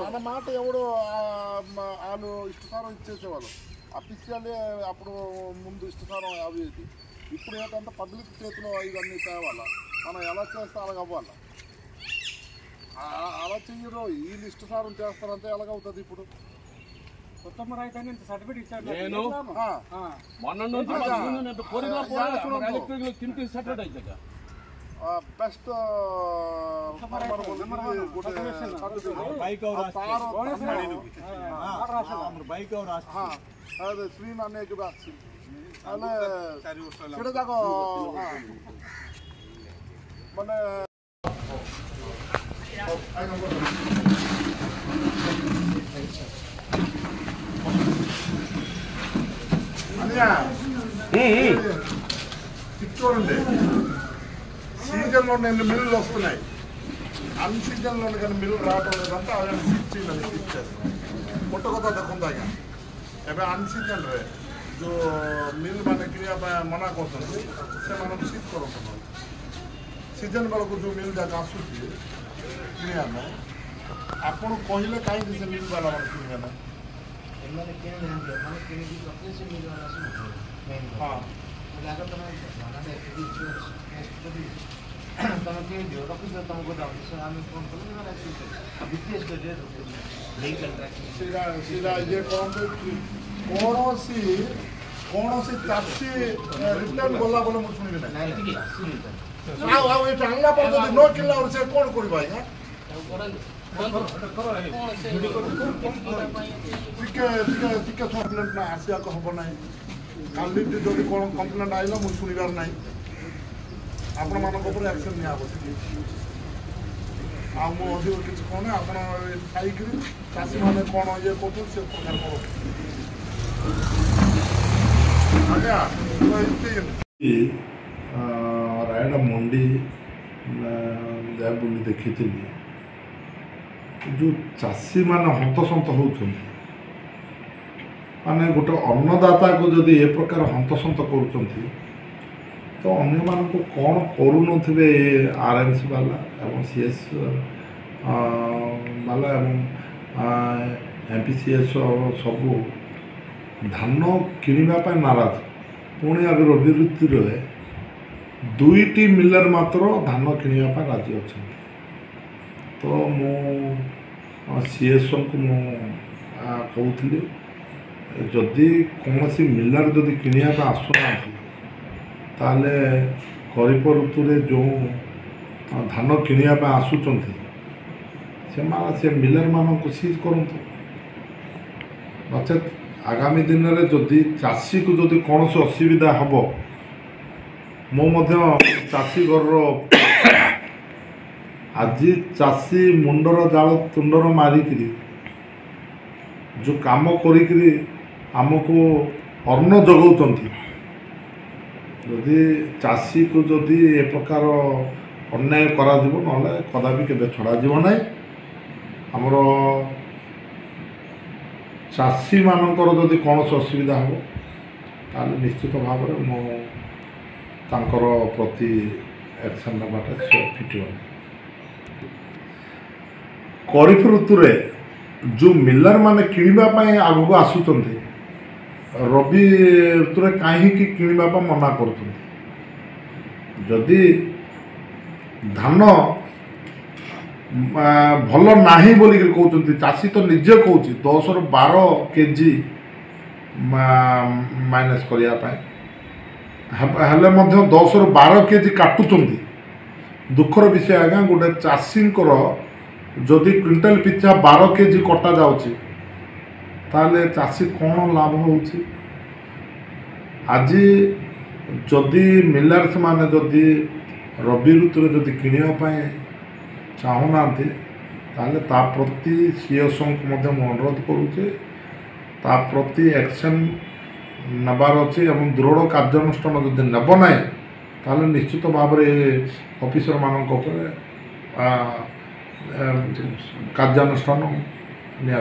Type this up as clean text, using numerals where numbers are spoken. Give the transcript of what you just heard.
మన మాట ఎవడు వాళ్ళు ఇష్టసారం ఇచ్చేసేవాళ్ళు అఫీషియల్లీ అప్పుడు ముందు ఇష్టసారం అవి ఇప్పుడు ఏంటంటే పబ్లిక్ చేతిలో ఇవన్నీ తేవాలా మనం ఎలా చేస్తే అలాగ అవ్వాలి అలా చెయ్యరు వీళ్ళు ఇష్టసారం చేస్తారంటే ఎలాగవుతుంది ఇప్పుడు बेस्ट बाइक और अरे स्क्रीन आने के बाद अरे देखो मैंने చూడండి సీజన్లో నేను మిల్లులు వస్తున్నాయి అన్ సీజన్లో కానీ మిల్లు రావడం లేదంటే అదే స్విచ్ చేస్తాను ଗୋଟେ କଥା ଦେଖନ୍ତୁ ଆଜ୍ଞା ଏବେ ଅନ୍ ସିଜନ୍ରେ ଯେଉଁ ମିଲ୍ ମାନେ କିଣିବା ପାଇଁ ମନା କରୁଛନ୍ତି ସେମାନଙ୍କୁ ସିଜ୍ କରନ୍ତୁ ସିଜନ୍ ବେଳକୁ ଯେଉଁ ମିଲ୍ ଯାକ ଆସୁଛି କିଣିବା ପାଇଁ ଆପଣ କହିଲେ କାହିଁକି ସେ ମିଲ୍ ବାଲା ମାନେ କିଣିବେ ନା ହଁ तुम किनिदियो रखिदियो तुमको आम कौन कौन चाषी रिटर्न गला बोले मुझे शुणी ना आनला पर न किनला से कौन कर कम्प्लेट ना आसिया हम ना काली जब कौन कम्प्लेट आइला मुझे शुणवार ना आपण मानक एक्शन निया अधिक किसी कौन आपड़ चाषी मैंने कौन ये कर रायगढ़ मंडी जा बुली देखी जो चाषी मान हंतसंत होती माने गोटे अन्नदाता को जदि ए प्रकार हंतसंत कर तो अन्य मानक कौन करुनथिबे आरएमसी वाला एवं सीएस वाला एवं एमपीसीएस सबू धान किणवाई नाराज पुणी आगे रबी ऋतु दुईटी मिलर मात्र धान किणवाई राजी अच्छा तो मु सीएस को कहूली जदि कौन सी मिलर जदि किणवाई आसुना ताले खरीफ ऋतु जो धान किणवाई आसुंच से मिलर मान को सीज करूँ नचेत आगामी दिन में जदि चाषी को जदि कौन से असुविधा हम मो चाषी घर आज चाषी मुंडर जाल तुंडर मारिक जो काम करमको अन्न जगाऊँ जदि चाषी को जदि ए प्रकार अन्याय करा ना कदापि के छड़ा ना आमर चाषी मानकर जदि कौन से असुविधा हो ताले निश्चित भाव में मो तांकर प्रति एक्शन नाटा फिट खरीफ ऋतु जो मिलर माने किणवाई आगक आसुंच रबी ऋतु कहीं किणवाई मना कर जदि धान भल नहीं बोल कहते चाषी तो निजे कौच 10 ରୁ 12 केजी माइनस करने 10 ରୁ 12 केजी काटुंट दुखर विषय आज्ञा गोटे चाषी जदि क्विंटाल पिछा 12 केजी कटा जाऊँगी ताले चाषी कौन लाभ हो आज जदि मिलर्स माने जदि रबी ऋतु जदि किणवाई चाहूना ताले ता प्रति सीएस को अनुरोध करुचे ता प्रति एक्शन नबार अच्छे और दृढ़ कार्यानुष्ठान जदि नेब ना ताले निश्चित भाव में ऑफिसर मानक कार्यानुष्ठान निया